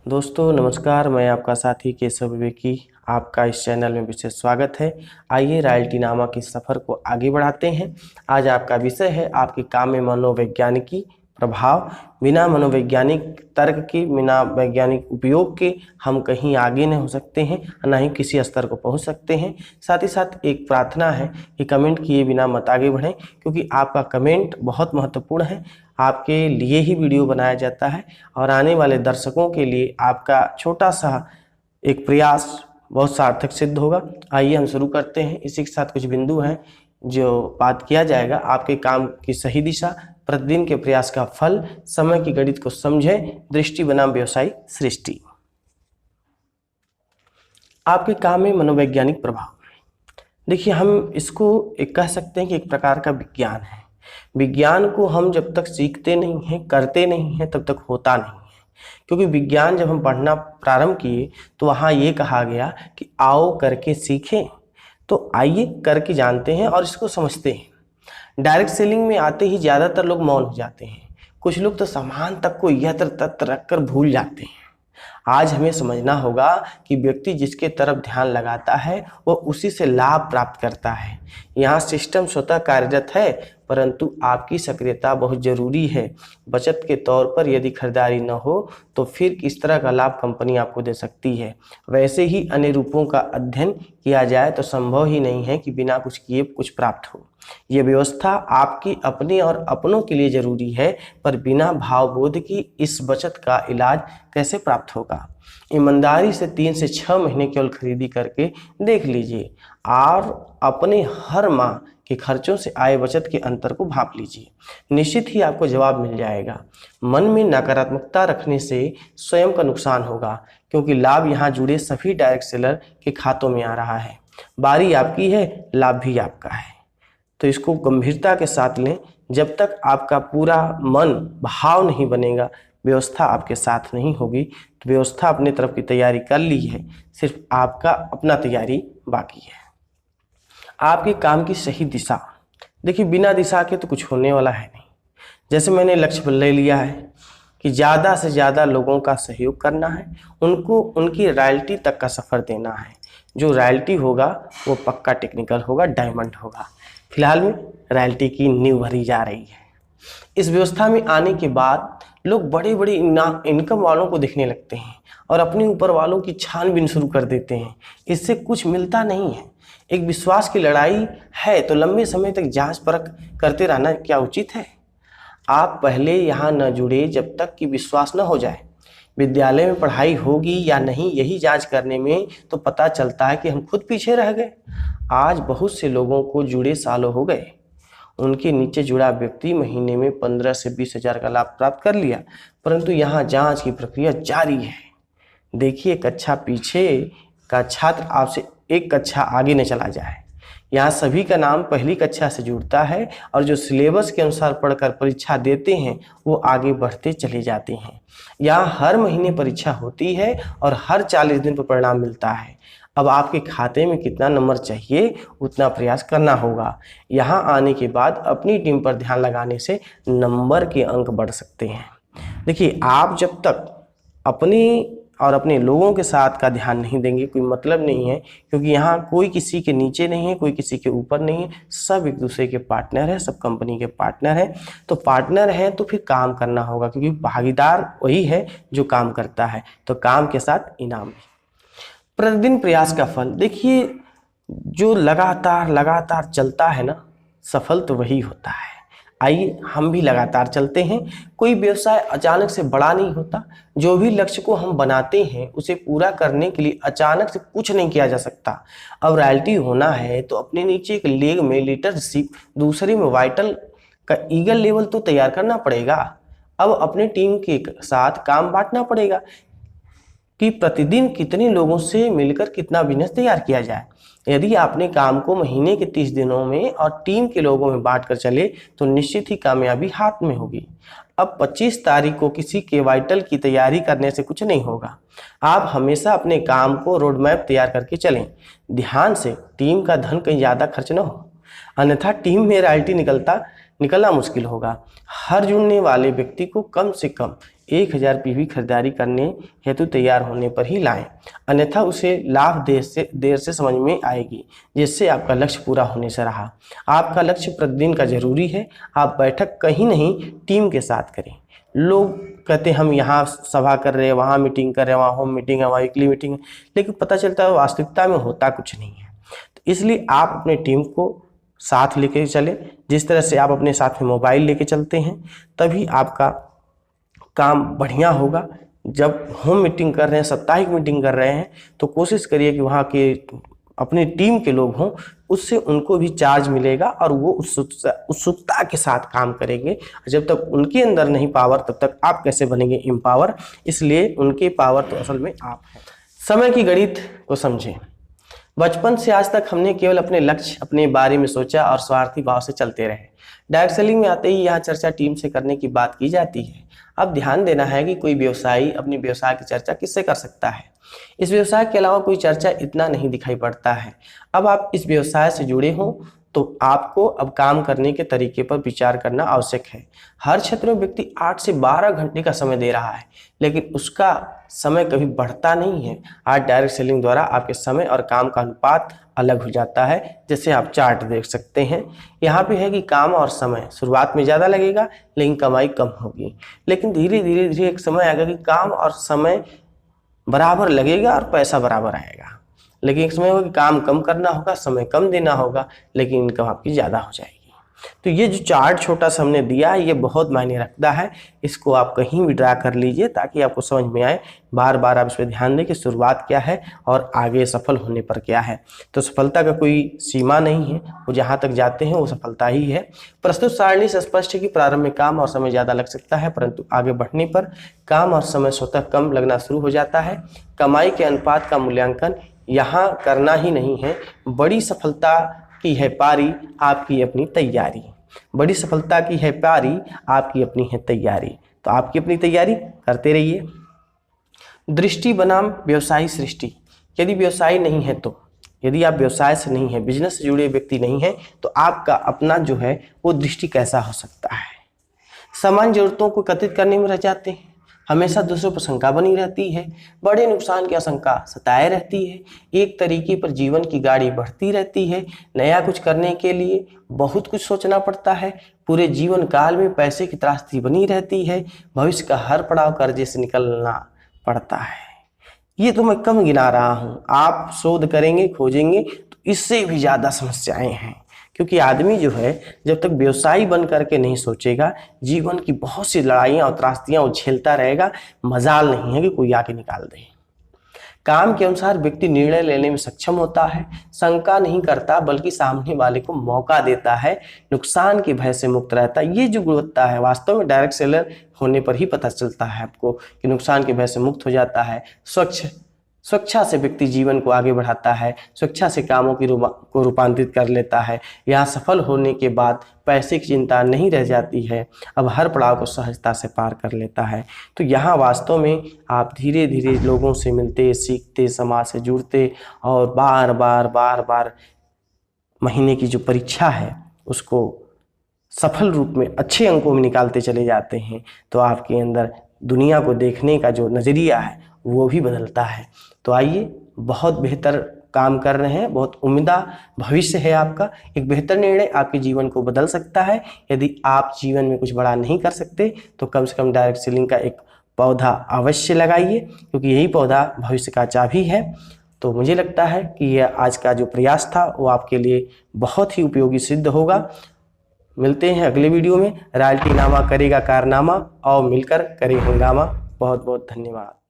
दोस्तों नमस्कार, मैं आपका साथी केशव विवेकी। आपका इस चैनल में विशेष स्वागत है। आइए रॉयल्टी नामा के सफ़र को आगे बढ़ाते हैं। आज आपका विषय है आपके काम में मनोवैज्ञानिकी प्रभाव। बिना मनोवैज्ञानिक तर्क के, बिना वैज्ञानिक उपयोग के हम कहीं आगे नहीं हो सकते हैं, ना ही किसी स्तर को पहुंच सकते हैं। साथ ही साथ एक प्रार्थना है कि कमेंट किए बिना मत आगे बढ़ें, क्योंकि आपका कमेंट बहुत महत्वपूर्ण है। आपके लिए ही वीडियो बनाया जाता है और आने वाले दर्शकों के लिए आपका छोटा सा एक प्रयास बहुत सार्थक सिद्ध होगा। आइए हम शुरू करते हैं। इसी के साथ कुछ बिंदु हैं जो बात किया जाएगा। आपके काम की सही दिशा, प्रतिदिन के प्रयास का फल, समय की गणित को समझें, दृष्टि बनाम व्यवसायी सृष्टि। आपके काम में मनोवैज्ञानिक प्रभाव, देखिए हम इसको एक कह सकते हैं कि एक प्रकार का विज्ञान है। विज्ञान को हम जब तक सीखते नहीं हैं, करते नहीं हैं, तब तक होता नहीं है। क्योंकि विज्ञान जब हम पढ़ना प्रारंभ किए तो वहाँ ये कहा गया कि आओ करके सीखें। तो आइए करके जानते हैं और इसको समझते हैं। डायरेक्ट सेलिंग में आते ही ज़्यादातर लोग मौन हो जाते हैं। कुछ लोग तो सामान तक को यत्र तत्र रख कर भूल जाते हैं। आज हमें समझना होगा कि व्यक्ति जिसके तरफ ध्यान लगाता है वो उसी से लाभ प्राप्त करता है। यहाँ सिस्टम स्वतः कार्यरत है, परंतु आपकी सक्रियता बहुत जरूरी है। बचत के तौर पर यदि खरीदारी न हो तो फिर किस तरह का लाभ कंपनी आपको दे सकती है। वैसे ही अन्य रूपों का अध्ययन किया जाए तो संभव ही नहीं है कि बिना कुछ किए कुछ प्राप्त हो। ये व्यवस्था आपकी अपने और अपनों के लिए जरूरी है, पर बिना भावबोध की इस बचत का इलाज कैसे प्राप्त होगा। ईमानदारी से 3 से 6 महीने केवल खरीदी करके देख लीजिए और अपने हर माह के खर्चों से आय बचत के अंतर को भाप लीजिए। निश्चित ही आपको जवाब मिल जाएगा। मन में नकारात्मकता रखने से स्वयं का नुकसान होगा, क्योंकि लाभ यहाँ जुड़े सभी डायरेक्ट सेलर के खातों में आ रहा है। बारी आपकी है, लाभ भी आपका है। तो इसको गंभीरता के साथ लें। जब तक आपका पूरा मन भाव नहीं बनेगा, व्यवस्था आपके साथ नहीं होगी। तो व्यवस्था अपने तरफ की तैयारी कर ली है, सिर्फ आपका अपना तैयारी बाकी है। आपके काम की सही दिशा, देखिए बिना दिशा के तो कुछ होने वाला है नहीं। जैसे मैंने लक्ष्य ले लिया है कि ज़्यादा से ज़्यादा लोगों का सहयोग करना है, उनको उनकी रॉयल्टी तक का सफ़र देना है। जो रॉयल्टी होगा वो पक्का टेक्निकल होगा, डायमंड होगा। फिलहाल में रॉयल्टी की नींव भरी जा रही है। इस व्यवस्था में आने के बाद लोग बड़े बड़े इनकम वालों को देखने लगते हैं और अपने ऊपर वालों की छानबीन शुरू कर देते हैं। इससे कुछ मिलता नहीं है। एक विश्वास की लड़ाई है तो लंबे समय तक जांच परख करते रहना क्या उचित है। आप पहले यहाँ न जुड़े जब तक कि विश्वास न हो जाए। विद्यालय में पढ़ाई होगी या नहीं, यही जांच करने में तो पता चलता है कि हम खुद पीछे रह गए। आज बहुत से लोगों को जुड़े सालों हो गए। उनके नीचे जुड़ा व्यक्ति महीने में 15 से 20 हज़ार का लाभ प्राप्त कर लिया, परंतु यहाँ जांच की प्रक्रिया जारी है। देखिए, कक्षा पीछे का छात्र आपसे एक कक्षा आगे न चला जाए। यहाँ सभी का नाम पहली कक्षा से जुड़ता है और जो सिलेबस के अनुसार पढ़कर परीक्षा देते हैं वो आगे बढ़ते चले जाते हैं। यहाँ हर महीने परीक्षा होती है और हर 40 दिन पर परिणाम मिलता है। अब आपके खाते में कितना नंबर चाहिए उतना प्रयास करना होगा। यहाँ आने के बाद अपनी टीम पर ध्यान लगाने से नंबर के अंक बढ़ सकते हैं। देखिए, आप जब तक अपनी और अपने लोगों के साथ का ध्यान नहीं देंगे कोई मतलब नहीं है, क्योंकि यहाँ कोई किसी के नीचे नहीं है, कोई किसी के ऊपर नहीं है। सब एक दूसरे के पार्टनर है, सब कंपनी के पार्टनर हैं। तो पार्टनर हैं तो फिर काम करना होगा, क्योंकि भागीदार वही है जो काम करता है। तो काम के साथ इनाम भी। प्रतिदिन प्रयास का फल, देखिए जो लगातार चलता है ना, सफल तो वही होता है। आइए हम भी लगातार चलते हैं। कोई व्यवसाय अचानक से बड़ा नहीं होता। जो भी लक्ष्य को हम बनाते हैं उसे पूरा करने के लिए अचानक से कुछ नहीं किया जा सकता। अब रॉयल्टी होना है तो अपने नीचे एक लेग में लीडरशिप, दूसरे में वाइटल का ईगल लेवल तो तैयार करना पड़ेगा। अब अपने टीम के साथ काम बांटना पड़ेगा कि प्रतिदिन कितने लोगों से मिलकर कितना बिजनेस तैयार किया जाए। यदि आपने काम को महीने के 30 दिनों में और टीम के लोगों में बांट कर चले तो निश्चित ही कामयाबी हाथ में होगी। अब 25 तारीख को किसी के वाइटल की तैयारी करने से कुछ नहीं होगा। आप हमेशा अपने काम को रोड मैप तैयार करके चलें। ध्यान से, टीम का धन कहीं ज़्यादा खर्च न हो, अन्यथा टीम में रॉयल्टी निकलना मुश्किल होगा। हर जुड़ने वाले व्यक्ति को कम से कम 1000 पीवी खरीदारी करने हेतु तैयार होने पर ही लाएं, अन्यथा उसे लाभ देर से समझ में आएगी, जिससे आपका लक्ष्य पूरा होने से रहा। आपका लक्ष्य प्रतिदिन का जरूरी है। आप बैठक कहीं नहीं, टीम के साथ करें। लोग कहते हैं हम यहाँ सभा कर रहे हैं, वहाँ मीटिंग कर रहे हैं, वहाँ होम मीटिंग है, वहाँ वीकली मीटिंग है, लेकिन पता चलता है वास्तविकता में होता कुछ नहीं है। तो इसलिए आप अपने टीम को साथ लेके चले। जिस तरह से आप अपने साथ में मोबाइल लेके चलते हैं, तभी आपका काम बढ़िया होगा। जब होम मीटिंग कर रहे हैं, साप्ताहिक मीटिंग कर रहे हैं, तो कोशिश करिए कि वहाँ के अपनी टीम के लोग हों, उससे उनको भी चार्ज मिलेगा और वो उत्सुकता के साथ काम करेंगे। जब तक उनके अंदर नहीं पावर, तब तक आप कैसे बनेंगे एम्पावर। इसलिए उनके पावर तो असल में आप हैं। समय की गणित को समझें। बचपन से आज तक हमने केवल अपने लक्ष्य, अपने बारे में सोचा और स्वार्थी भाव से चलते रहे। डायरेक्ट सेलिंग में आते ही यहाँ चर्चा टीम से करने की बात की जाती है। अब ध्यान देना है कि कोई व्यवसायी अपनी व्यवसाय की चर्चा किससे कर सकता है। इस व्यवसाय के अलावा कोई चर्चा इतना नहीं दिखाई पड़ता है। अब आप इस व्यवसाय से जुड़े हों तो आपको अब काम करने के तरीके पर विचार करना आवश्यक है। हर क्षेत्र में व्यक्ति 8 से 12 घंटे का समय दे रहा है, लेकिन उसका समय कभी बढ़ता नहीं है। आज डायरेक्ट सेलिंग द्वारा आपके समय और काम का अनुपात अलग हो जाता है, जैसे आप चार्ट देख सकते हैं। यहाँ पे है कि काम और समय शुरुआत में ज़्यादा लगेगा, लेकिन कमाई कम होगी। लेकिन धीरे धीरे एक समय आएगा कि काम और समय बराबर लगेगा और पैसा बराबर आएगा। लेकिन एक समय होगा कि काम कम करना होगा, समय कम देना होगा, लेकिन इनकम आपकी ज़्यादा हो जाएगी। तो ये जो चार्ट छोटा सा हमने दिया है, ये बहुत मायने रखता है। इसको आप कहीं भी ड्रा कर लीजिए ताकि आपको समझ में आए। बार बार आप इस पर ध्यान दें कि शुरुआत क्या है और आगे सफल होने पर क्या है। तो सफलता का कोई सीमा नहीं है, वो जहाँ तक जाते हैं वो सफलता ही है। प्रस्तुत सारणी से स्पष्ट है कि प्रारंभ में काम और समय ज़्यादा लग सकता है, परंतु आगे बढ़ने पर काम और समय स्वतः कम लगना शुरू हो जाता है। कमाई के अनुपात का मूल्यांकन यहाँ करना ही नहीं है। बड़ी सफलता की है पारी, आपकी अपनी तैयारी। बड़ी सफलता की है पारी, आपकी अपनी है तैयारी। तो आपकी अपनी तैयारी करते रहिए। दृष्टि बनाम व्यवसायी सृष्टि। यदि व्यवसाय नहीं है तो, यदि आप व्यवसाय से नहीं है, बिजनेस से जुड़े व्यक्ति नहीं है, तो आपका अपना जो है वो दृष्टि कैसा हो सकता है। सामान्य जरूरतों को एकत्रित करने में रह जाते हैं। हमेशा दूसरों पर शंका बनी रहती है। बड़े नुकसान की आशंका सताए रहती है। एक तरीके पर जीवन की गाड़ी बढ़ती रहती है। नया कुछ करने के लिए बहुत कुछ सोचना पड़ता है। पूरे जीवन काल में पैसे की त्रासदी बनी रहती है। भविष्य का हर पड़ाव कर्जे से निकलना पड़ता है। ये तो मैं कम गिना रहा हूँ। आप शोध करेंगे, खोजेंगे तो इससे भी ज़्यादा समस्याएं हैं। क्योंकि आदमी जो है जब तक व्यवसायी बन करके नहीं सोचेगा, जीवन की बहुत सी लड़ाइयाँ और त्रासदियाँ वो झेलता रहेगा। मजाल नहीं है कि कोई आके निकाल दे। काम के अनुसार व्यक्ति निर्णय लेने में सक्षम होता है। शंका नहीं करता, बल्कि सामने वाले को मौका देता है। नुकसान के भय से मुक्त रहता है। ये जो गुणवत्ता है वास्तव में डायरेक्ट सेलर होने पर ही पता चलता है आपको कि नुकसान के भय से मुक्त हो जाता है। स्वेच्छा से व्यक्ति जीवन को आगे बढ़ाता है। स्वेच्छा से कामों को रूपांतरित कर लेता है। यहाँ सफल होने के बाद पैसे की चिंता नहीं रह जाती है। अब हर पड़ाव को सहजता से पार कर लेता है। तो यहाँ वास्तव में आप धीरे धीरे लोगों से मिलते, सीखते, समाज से जुड़ते और बार बार महीने की जो परीक्षा है उसको सफल रूप में अच्छे अंकों में निकालते चले जाते हैं। तो आपके अंदर दुनिया को देखने का जो नज़रिया है वो भी बदलता है। तो आइए, बहुत बेहतर काम कर रहे हैं, बहुत उम्दा भविष्य है आपका। एक बेहतर निर्णय आपके जीवन को बदल सकता है। यदि आप जीवन में कुछ बड़ा नहीं कर सकते तो कम से कम डायरेक्ट सेलिंग का एक पौधा अवश्य लगाइए, क्योंकि यही पौधा भविष्य का चाबी है। तो मुझे लगता है कि यह आज का जो प्रयास था वो आपके लिए बहुत ही उपयोगी सिद्ध होगा। मिलते हैं अगले वीडियो में। रॉयल्टी नामा करेगा कारनामा, और मिलकर करें हंगामा। बहुत बहुत धन्यवाद।